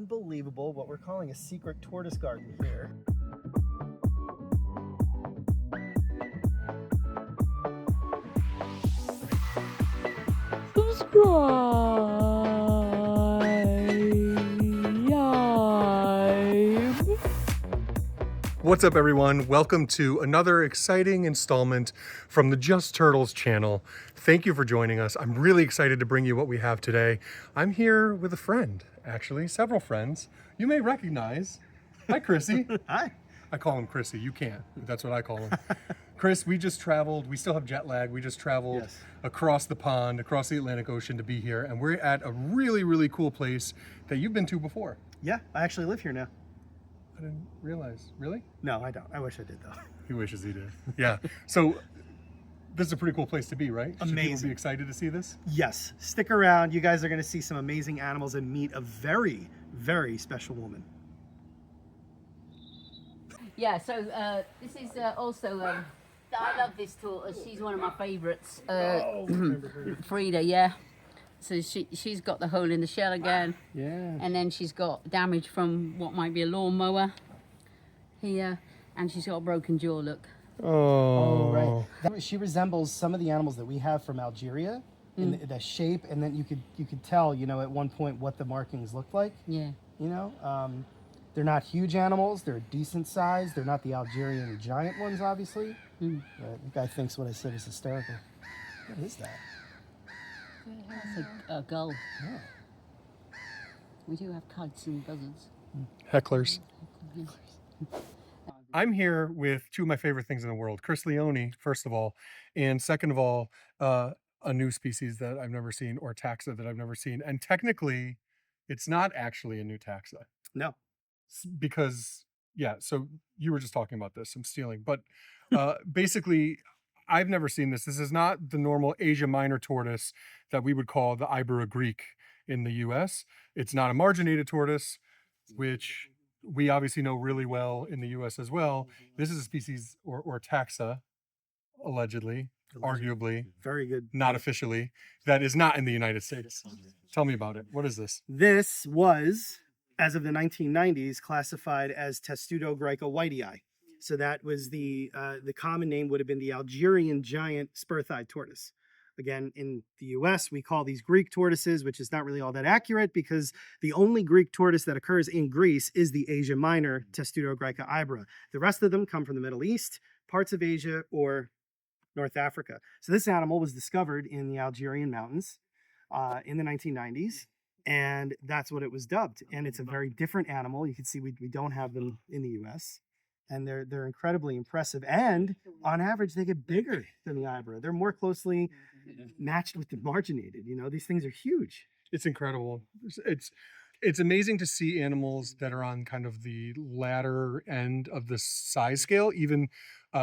unbelievable, what we're calling a secret tortoise garden here. What's up, everyone? Welcome to another exciting installment from the Just Turtles channel. Thank you for joining us. I'm really excited to bring you what we have today. I'm here with a friend, actually, several friends you may recognize. Hi, Chrissy. Hi. I call him Chrissy. You can't. That's what I call him. Chris, we just traveled. We still have jet lag. We just traveled across the pond, across the Atlantic Ocean to be here. And we're at a really, really cool place that you've been to before. Yeah, I actually live here now. I didn't realize. Really? No, I don't. I wish I did, though. He wishes he did. Yeah. So this is a pretty cool place to be, right? Amazing. Should people be excited to see this? Yes. Stick around. You guys are going to see some amazing animals and meet a very, very special woman. Yeah, so this is also, I love this tortoise. She's one of my favourites. Frida, yeah. So she's got the hole in the shell again. Yeah. And then she's got damage from what might be a lawnmower here. And she's got a broken jaw, look. Oh, right. She resembles some of the animals that we have from Algeria in the shape, and then you could tell, you know, at one point what the markings looked like. Yeah. You know, they're not huge animals. They're decent size. They're not the Algerian giant ones, obviously. But the guy thinks what I said is hysterical. What is that? That's a gull. Oh. We do have kites and buzzards. Hecklers. Yeah. I'm here with two of my favorite things in the world. Chris Leone, first of all, and second of all, a new species that I've never seen, or taxa that I've never seen. And technically, it's not actually a new taxa. No. Because, yeah, so you were just talking about this. I'm stealing. But basically, I've never seen this. This is not the normal Asia Minor tortoise that we would call the Ibera Greek in the US. It's not a marginated tortoise, which we obviously know really well in the US as well. This is a species or taxa, allegedly, arguably, Very good. not officially, that is not in the United States. Tell me about it. What is this? This was, as of the 1990s, classified as Testudo graeco-whitei. So that was the common name would have been the Algerian giant spur-thighed tortoise. Again, in the US, we call these Greek tortoises, which is not really all that accurate because the only Greek tortoise that occurs in Greece is the Asia Minor Testudo graeco-ibera. The rest of them come from the Middle East, parts of Asia, or North Africa. So this animal was discovered in the Algerian mountains in the 1990s. And that's what it was dubbed. And it's a very different animal. You can see we don't have them in the US. And they're incredibly impressive. And on average, they get bigger than the Ibera. They're more closely matched with the marginated. You know, these things are huge. It's incredible. It's amazing to see animals that are on kind of the latter end of the size scale, even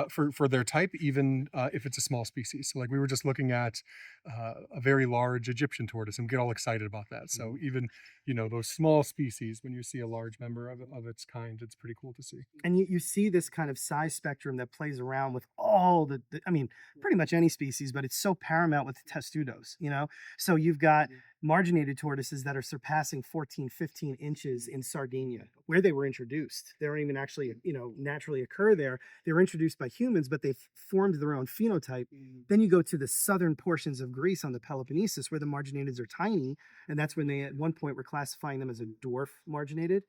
for their type, even if it's a small species. So like we were just looking at a very large Egyptian tortoise and get all excited about that. So even, you know, those small species, when you see a large member of its kind, it's pretty cool to see. And you see this kind of size spectrum that plays around with all I mean, pretty much any species, but it's so paramount with the testudos, you know? So you've got marginated tortoises that are surpassing 14, 15 inches in Sardinia, where they were introduced. They don't even actually, you know, naturally occur there. They were introduced by humans, but they've formed their own phenotype. Then you go to the southern portions of Greece on the Peloponnesus, where the marginateds are tiny, and that's when they at one point were classifying them as a dwarf marginated.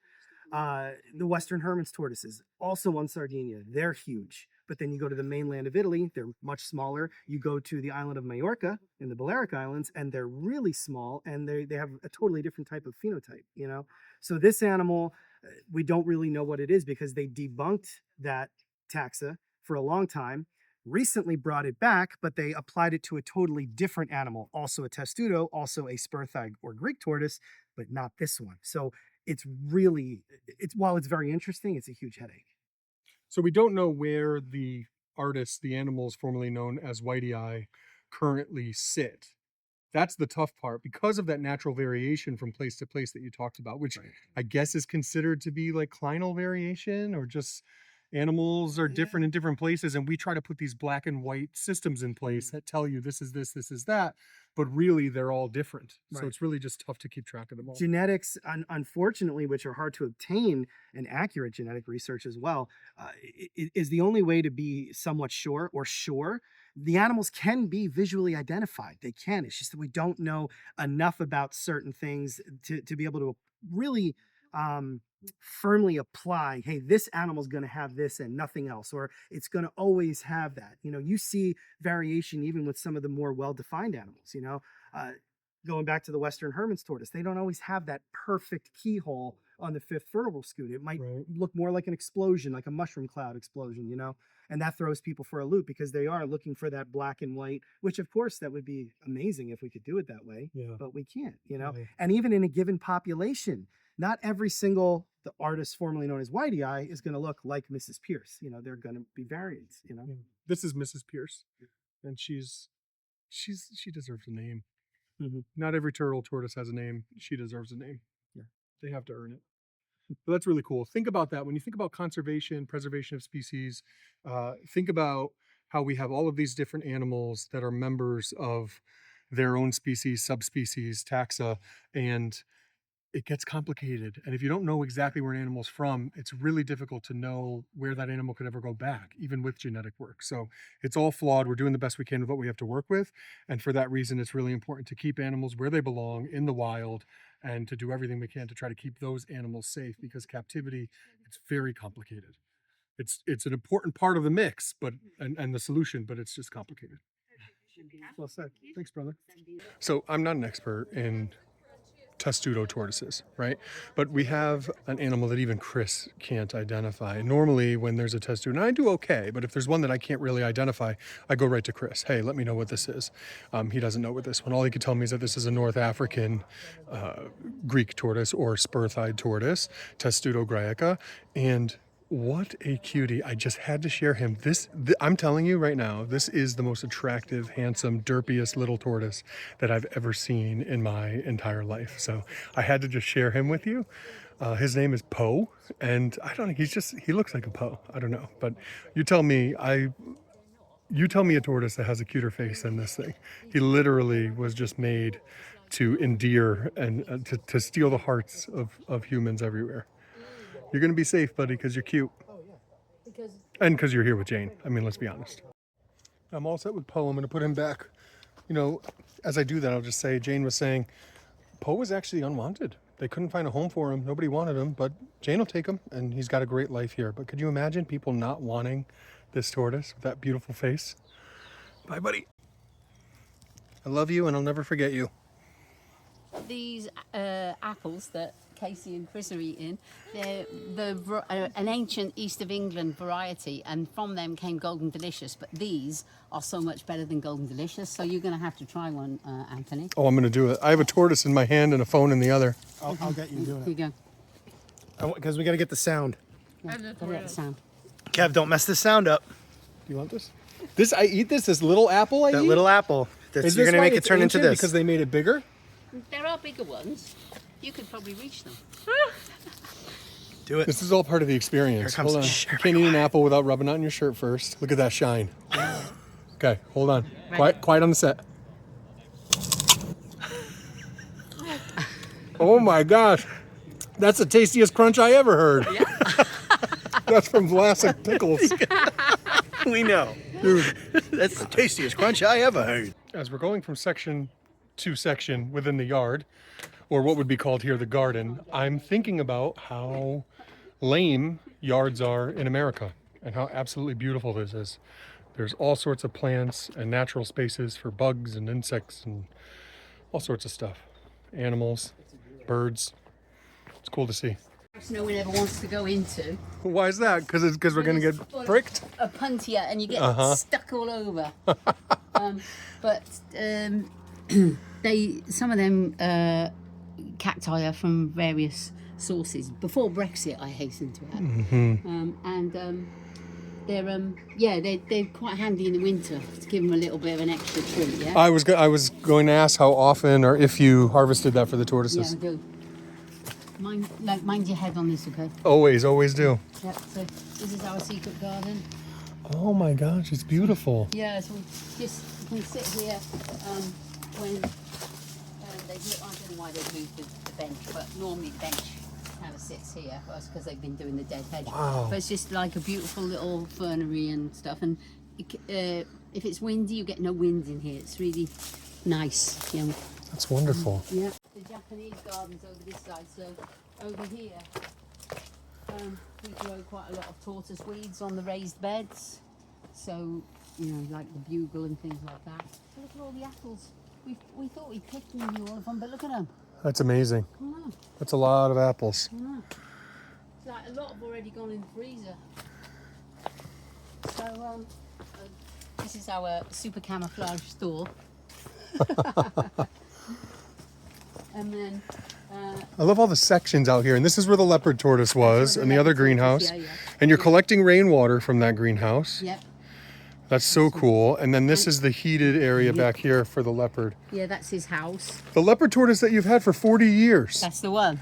The Western Hermann's tortoises, also on Sardinia, they're huge. But then you go to the mainland of Italy, they're much smaller. You go to the island of Majorca in the Balearic Islands, and they're really small, and they have a totally different type of phenotype, you know? So this animal, we don't really know what it is because they debunked that taxa for a long time, recently brought it back, but they applied it to a totally different animal, also a testudo, also a spur-thighed or Greek tortoise, but not this one. So while it's very interesting, it's a huge headache. So we don't know where the artists, the animals formerly known as whitei, currently sit. That's the tough part because of that natural variation from place to place that you talked about, which I guess is considered to be like clinal variation or just, Animals are different in different places, and we try to put these black and white systems in place that tell you this is this is that, but really they're all different. So Right. it's really just tough to keep track of them all. Genetics, unfortunately, which are hard to obtain, and accurate genetic research as well, is the only way to be somewhat sure. The animals can be visually identified. They can. It's just that we don't know enough about certain things to be able to really firmly apply, hey, this animal's going to have this and nothing else, or it's going to always have that. You see variation even with some of the more well-defined animals. Going back to the Western Hermann's tortoise, they don't always have that perfect keyhole on the fifth vertebral scoot. It might look more like an explosion, like a mushroom cloud explosion, and that throws people for a loop because they are looking for that black and white, which of course that would be amazing if we could do it that way, but we can't, And even in a given population, not every single the artist formerly known as Whitey Eye is going to look like Mrs. Pierce. They're going to be variants. This is Mrs. Pierce, and she deserves a name. Not every turtle tortoise has a name. She deserves a name. Yeah, they have to earn it. But that's really cool. Think about that when you think about conservation, preservation of species. Think about how we have all of these different animals that are members of their own species, subspecies, taxa, and it gets complicated. And if you don't know exactly where an animal's from, it's really difficult to know where that animal could ever go back, even with genetic work. So it's all flawed. We're doing the best we can with what we have to work with. And for that reason, it's really important to keep animals where they belong in the wild and to do everything we can to try to keep those animals safe, because captivity, it's very complicated. It's an important part of the mix, but and the solution, but it's just complicated. Well said. Thanks, brother. So I'm not an expert in testudo tortoises, right? But we have an animal that even Chris can't identify. Normally when there's a testudo, and I do okay, but if there's one that I can't really identify, I go right to Chris. Hey, let me know what this is. He doesn't know what this one. All he could tell me is that this is a North African Greek tortoise or spur-thighed tortoise, testudo graica, and what a cutie. I just had to share him. I'm telling you right now, this is the most attractive, handsome, derpiest little tortoise that I've ever seen in my entire life. So I had to just share him with you. His name is Poe, and I don't know, he looks like a Poe. I don't know, but you tell me a tortoise that has a cuter face than this thing. He literally was just made to endear and to steal the hearts of humans everywhere. You're going to be safe, buddy, because you're cute. Oh, yeah. And because you're here with Jane. I mean, let's be honest. I'm all set with Poe. I'm going to put him back. As I do that, I'll just say, Jane was saying, Poe was actually unwanted. They couldn't find a home for him. Nobody wanted him, but Jane will take him, and he's got a great life here. But could you imagine people not wanting this tortoise with that beautiful face? Bye, buddy. I love you, and I'll never forget you. These apples that Casey and Chris are eating, they're an ancient East of England variety, and from them came Golden Delicious, but these are so much better than Golden Delicious, so you're going to have to try one, Anthony. Oh, I'm going to do it. I have a tortoise in my hand and a phone in the other. I'll get you doing Here you it. Because we got to get the sound. go. Get the sound. Kev, don't mess the sound up. Do you want this? I eat this little apple That little apple. You're going to make it turn into this. Because they made it bigger? There are bigger ones. You could probably reach them. Do it. This is all part of the experience. Here comes Hold on. the You can't eat an apple without rubbing it on your shirt first. Look at that shine. Okay, hold on. Quiet on the set. Oh my gosh. That's the tastiest crunch I ever heard. Yeah. That's from Vlasic Pickles. We know. Dude. That's the tastiest crunch I ever heard. As we're going from section to section within the yard, or what would be called here the garden, I'm thinking about how lame yards are in America and how absolutely beautiful this is. There's all sorts of plants and natural spaces for bugs and insects and all sorts of stuff. Animals, birds. It's cool to see. No one ever wants to go into. Why is that? Because we're going to get pricked? A puntier and you get stuck all over. Some of them cacti are from various sources. Before Brexit, I hasten to add. They're quite handy in the winter to give them a little bit of an extra treat. Yeah. I was going to ask how often or if you harvested that for the tortoises. Yeah, I do. Mind your head on this, okay? Always do. Yep. So this is our secret garden. Oh my gosh, it's beautiful. Yeah. So we can sit here when they do. I don't know why they moved the bench, but normally the bench kind of sits here. That's because they've been doing the dead hedge. Wow. But it's just like a beautiful little fernery and stuff. And if it's windy, you get no wind in here. It's really nice. You know. That's wonderful. Yeah. The Japanese gardens over this side. So over here, we grow quite a lot of tortoise weeds on the raised beds. So, you know, like the bugle and things like that. So look at all the apples. We thought we picked nearly all of them, but look at them. That's amazing. I know. That's a lot of apples. I know. It's like a lot have already gone in the freezer. So, this is our super camouflage store. And then I love all the sections out here. And this is where the leopard tortoise was, and the other greenhouse. Yeah. And you're collecting rainwater from that greenhouse. Yep. That's so cool. And then this is the heated area back here for the leopard. Yeah, that's his house. The leopard tortoise that you've had for 40 years. That's the one.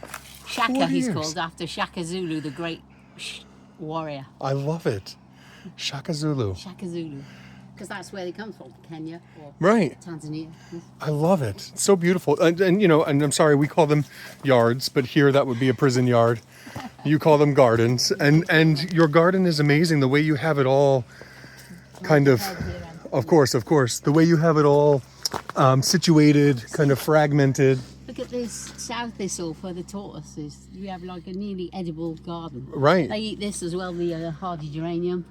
Shaka, 40 he's years. called after Shaka Zulu, the great warrior. I love it. Shaka Zulu. Shaka Zulu. Because that's where they come from, Kenya or Right. Tanzania. I love it. It's so beautiful. And you know, and I'm sorry, we call them yards, but here that would be a prison yard. You call them gardens. And your garden is amazing. The way you have it all kind of course. The way you have it all situated, kind of fragmented. Look at this south thistle for the tortoises. You have like a nearly edible garden. Right. They eat this as well, the hardy geranium.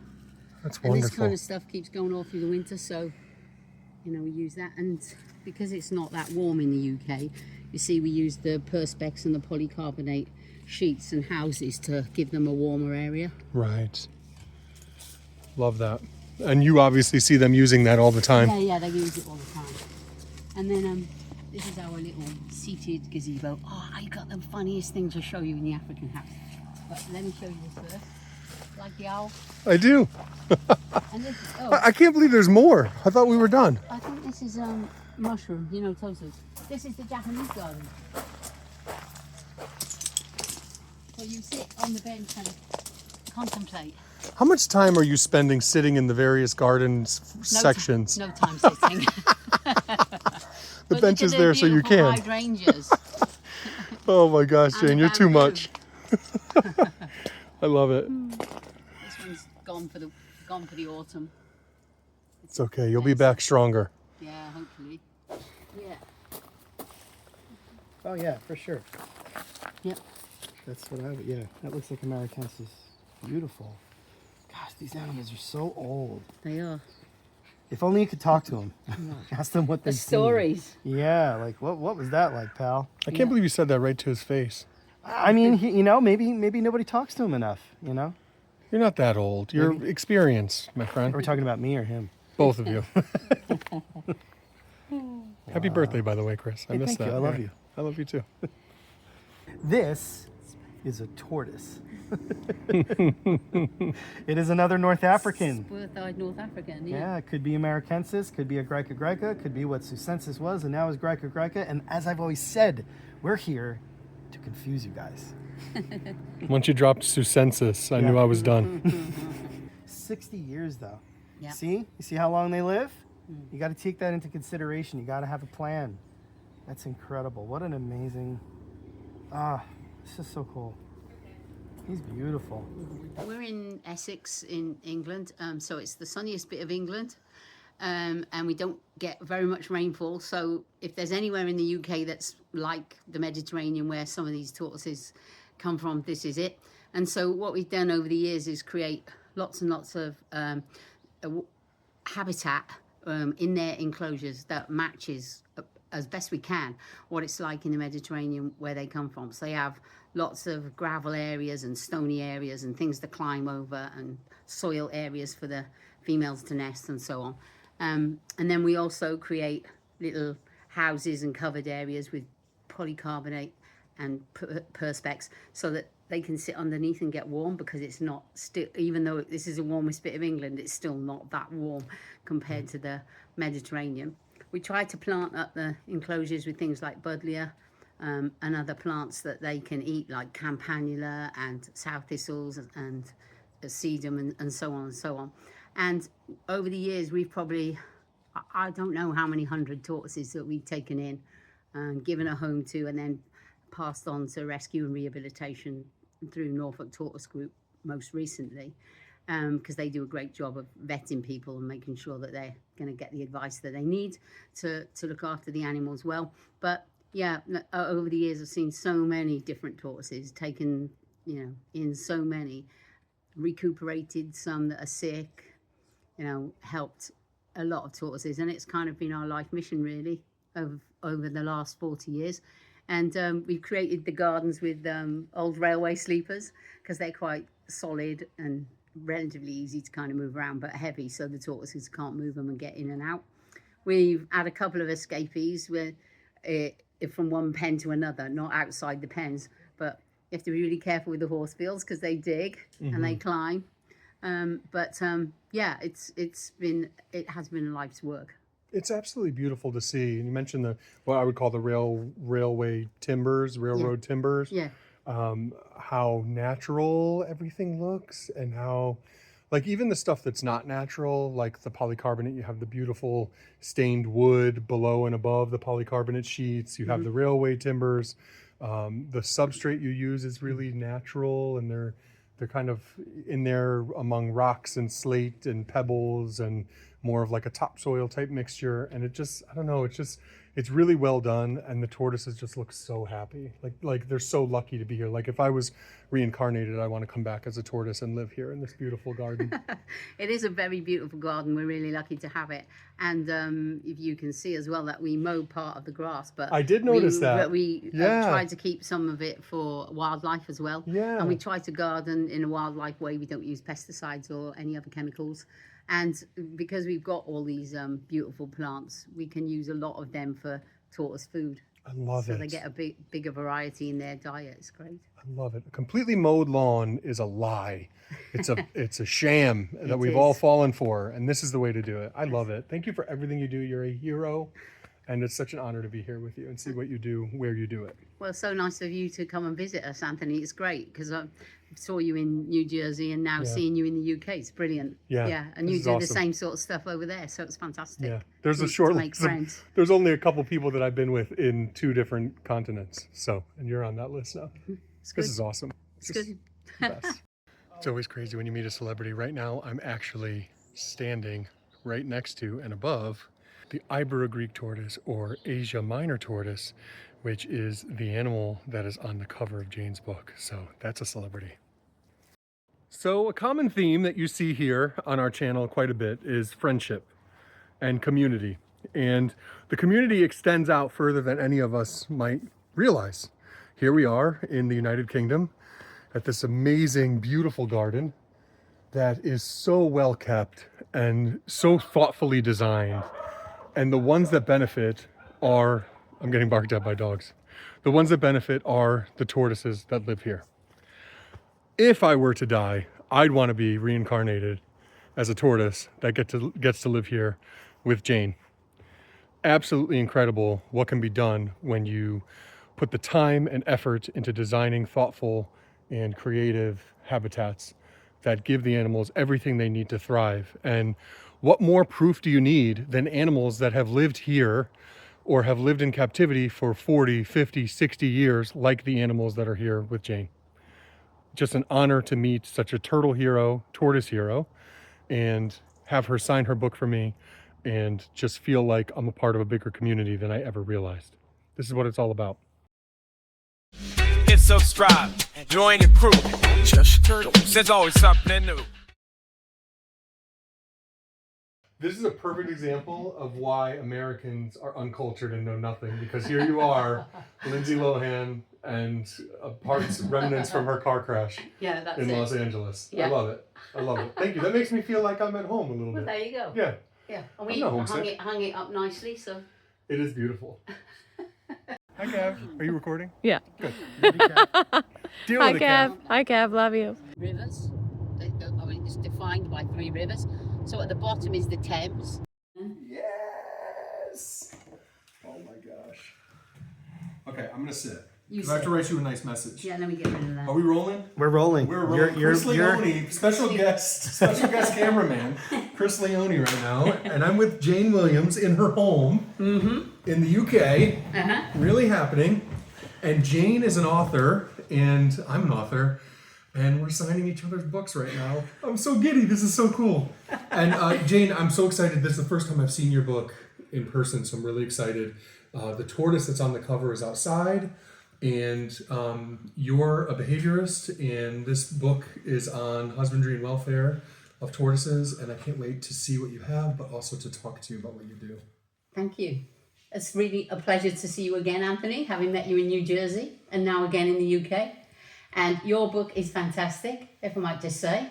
That's And this wonderful. kind of stuff keeps going all through the winter, so you know we use that. And because it's not that warm in the UK, you see we use the perspex and the polycarbonate sheets and houses to give them a warmer area. Right. Love that. And you obviously see them using that all the time. Yeah, they use it all the time. And then this is our little seated gazebo. Oh, I got the funniest thing to show you in the African house. But let me show you this first. Like the owl. I do. And this, I can't believe there's more. I thought we were done. I think this is mushroom, you know, tosus. This is the Japanese garden. So you sit on the bench and contemplate. How much time are you spending sitting in the various gardens sections? No time sitting. The bench is there so you can. Hydrangeas. Oh my gosh, And Jane, the you're too bamboo. much. I love it. This one's gone for the autumn. It's okay. You'll be back stronger. Yeah, hopefully. Yeah. Oh yeah, for sure. Yep. That's what I would. Yeah, that looks like Americansis. Beautiful. Gosh, these animals are so old. They are. If only you could talk to them. Ask them what The they've seen. stories. Yeah, like what was that like, pal? I can't believe you said that right to his face. I mean, you know, maybe nobody talks to him enough. You know, You're not that old. You're experienced, my friend. are we talking about me or him? Both of you. Happy birthday, by the way, Chris. I Hey, missed thank that. you. I love Yeah. you. I love you too. This is a tortoise. It is another North African. Spur-thighed North African, Yeah, it could be Americansis, could be a Greca Greca, could be what Susensis was, and now is Greca Greca. And as I've always said, we're here to confuse you guys. Once you dropped Susensis, I knew I was done. 60 years though. Yeah. See? You see how long they live? You got to take that into consideration. You got to have a plan. That's incredible. What an amazing. This is so cool. He's beautiful. We're in Essex in England, so it's the sunniest bit of England, and we don't get very much rainfall. So if there's anywhere in the UK that's like the Mediterranean where some of these tortoises come from, this is it. And so what we've done over the years is create lots and lots of habitat in their enclosures that matches as best we can what it's like in the Mediterranean where they come from. So they have lots of gravel areas and stony areas and things to climb over and soil areas for the females to nest and so on. And then we also create little houses and covered areas with polycarbonate and perspex so that they can sit underneath and get warm, because it's not still, even though this is the warmest bit of England, it's still not that warm compared to the Mediterranean. We try to plant up the enclosures with things like buddleia, and other plants that they can eat, like campanula and sow thistles and sedum and so on and so on. And over the years, we've probably, I don't know how many hundred tortoises that we've taken in and given a home to, and then passed on to rescue and rehabilitation through Norfolk Tortoise Group most recently, because they do a great job of vetting people and making sure that they're going to get the advice that they need to look after the animals well. But yeah, over the years I've seen so many different tortoises taken, you know, in so many, recuperated some that are sick, you know, helped a lot of tortoises, and it's kind of been our life mission really over the last 40 years. And we've created the gardens with old railway sleepers, because they're quite solid and relatively easy to kind of move around, but heavy, so the tortoises can't move them and get in and out. We've had a couple of escapees where from one pen to another, not outside the pens, but you have to be really careful with the horse fields because they dig and they climb. Yeah, it has been a life's work. It's absolutely beautiful to see. And you mentioned what I would call the railroad timbers. Yeah. How natural everything looks, and how, like, even the stuff that's not natural, like the polycarbonate, you have the beautiful stained wood below and above the polycarbonate sheets. You have the railway timbers. The substrate you use is really natural, and they're kind of in there among rocks and slate and pebbles and more of like a topsoil type mixture. And it just, I don't know, it's really well done. And the tortoises just look so happy. Like they're so lucky to be here. Like if I was reincarnated, I want to come back as a tortoise and live here in this beautiful garden. It is a very beautiful garden. We're really lucky to have it. And if you can see as well that we mow part of the grass, but I did notice that. But we tried to keep some of it for wildlife as well. Yeah. And we try to garden in a wildlife way. We don't use pesticides or any other chemicals. And because we've got all these beautiful plants, we can use a lot of them for tortoise food. I love it. So they get a bigger variety in their diet. It's great. I love it. A completely mowed lawn is a lie. It's a sham that we've all fallen for, and this is the way to do it. I love it. Thank you for everything you do. You're a hero, and it's such an honor to be here with you and see what you do, where you do it. Well, it's so nice of you to come and visit us, Anthony. It's great because I saw you in New Jersey and now seeing you in the UK. It's brilliant. Yeah, and you do the same sort of stuff over there, so it's fantastic. Yeah, there's a short list. There's only a couple people that I've been with in 2 different continents. So, and you're on that list now. This is awesome. It's good. The best. It's always crazy when you meet a celebrity. Right now, I'm actually standing right next to and above the Ibera Greek tortoise, or Asia minor tortoise, which is the animal that is on the cover of Jane's book. So that's a celebrity. So a common theme that you see here on our channel quite a bit is friendship and community. And the community extends out further than any of us might realize. Here we are in the United Kingdom at this amazing, beautiful garden that is so well kept and so thoughtfully designed. And the ones that benefit are, I'm getting barked at by dogs. The ones that benefit are the tortoises that live here. If I were to die, I'd want to be reincarnated as a tortoise that gets to live here with Jane. Absolutely incredible what can be done when you put the time and effort into designing thoughtful and creative habitats that give the animals everything they need to thrive. And what more proof do you need than animals that have lived here or have lived in captivity for 40, 50, 60 years, like the animals that are here with Jane. Just an honor to meet such a tortoise hero, and have her sign her book for me, and just feel like I'm a part of a bigger community than I ever realized. This is what it's all about. Hit subscribe, join the crew. jusTHOUGHTS, there's always something new. This is a perfect example of why Americans are uncultured and know nothing, because here you are, Lindsay Lohan, and remnants from her car crash in Los Angeles. Yeah. I love it. I love it. Thank you. That makes me feel like I'm at home a little bit. Well, there you go. Yeah. Yeah. And we hung it up nicely, so. It is beautiful. Hi, Gav. Are you recording? Yeah. Good. Hi, Gav. Hi, Gav. Love you. Rivers. It's defined by 3 rivers. So at the bottom is the Thames. Yes! Oh my gosh. Okay, I'm gonna sit. You I have to sit. write you a nice message. Yeah, let me get rid of that. Are we rolling? We're rolling. We're rolling. Chris Leone, special guest cameraman, Chris Leone right now, and I'm with Jane Williams in her home in the UK. Really happening. And Jane is an author, and I'm an author, and we're signing each other's books right now. I'm so giddy. This is so cool. And Jane, I'm so excited. This is the first time I've seen your book in person, so I'm really excited. The tortoise that's on the cover is outside. And you're a behaviorist, and this book is on husbandry and welfare of tortoises, and I can't wait to see what you have, but also to talk to you about what you do. Thank you. It's really a pleasure to see you again, Anthony, having met you in New Jersey and now again in the UK. And your book is fantastic, if I might just say.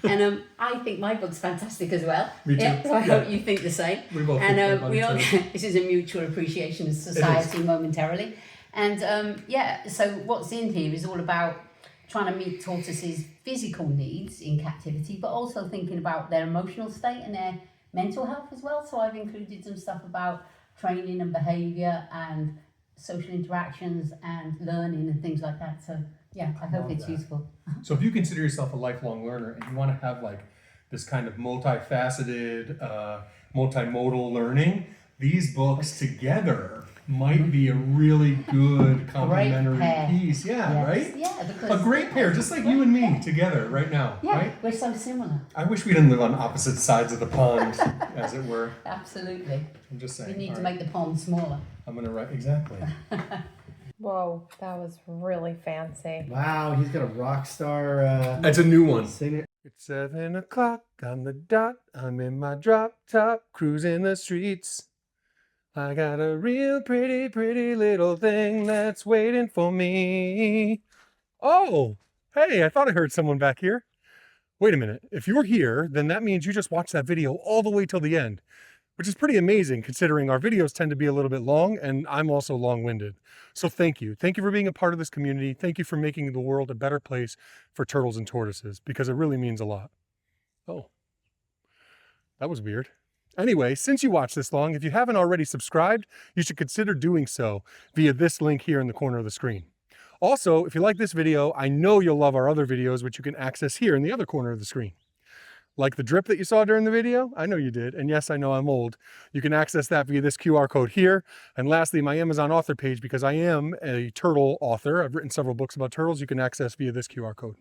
And I think my book's fantastic as well. Me too. Yeah, so I hope you think the same. We both think that about we each all other. this is a mutual appreciation society momentarily. And so what's in here is all about trying to meet tortoises' physical needs in captivity, but also thinking about their emotional state and their mental health as well. So I've included some stuff about training and behaviour and social interactions and learning and things like that. So yeah, I hope it's useful. So if you consider yourself a lifelong learner and you want to have like this kind of multifaceted, multimodal learning, these books together might be a really good complementary pair. piece. Yeah, Yes. right? Yeah, because A great pair, just like you and me together right now, yeah, right? we're so similar. I wish we didn't live on opposite sides of the pond, as it were. Absolutely. I'm just saying. We need All to right. make the pond smaller. I'm gonna write exactly. Whoa, that was really fancy. Wow, he's got a rock star That's a new one. singer. It's 7 o'clock on the dot. I'm in my drop top, cruising the streets. I got a real pretty, pretty little thing that's waiting for me. Oh, hey, I thought I heard someone back here. Wait a minute. If you're here, then that means you just watched that video all the way till the end, which is pretty amazing considering our videos tend to be a little bit long and I'm also long-winded. So thank you. Thank you for being a part of this community. Thank you for making the world a better place for turtles and tortoises, because it really means a lot. Oh, that was weird. Anyway, since you watched this long, if you haven't already subscribed, you should consider doing so via this link here in the corner of the screen. Also, if you like this video, I know you'll love our other videos, which you can access here in the other corner of the screen. Like the drip that you saw during the video? I know you did. And yes, I know I'm old. You can access that via this QR code here. And lastly, my Amazon author page, because I am a turtle author. I've written several books about turtles. You can access via this QR code.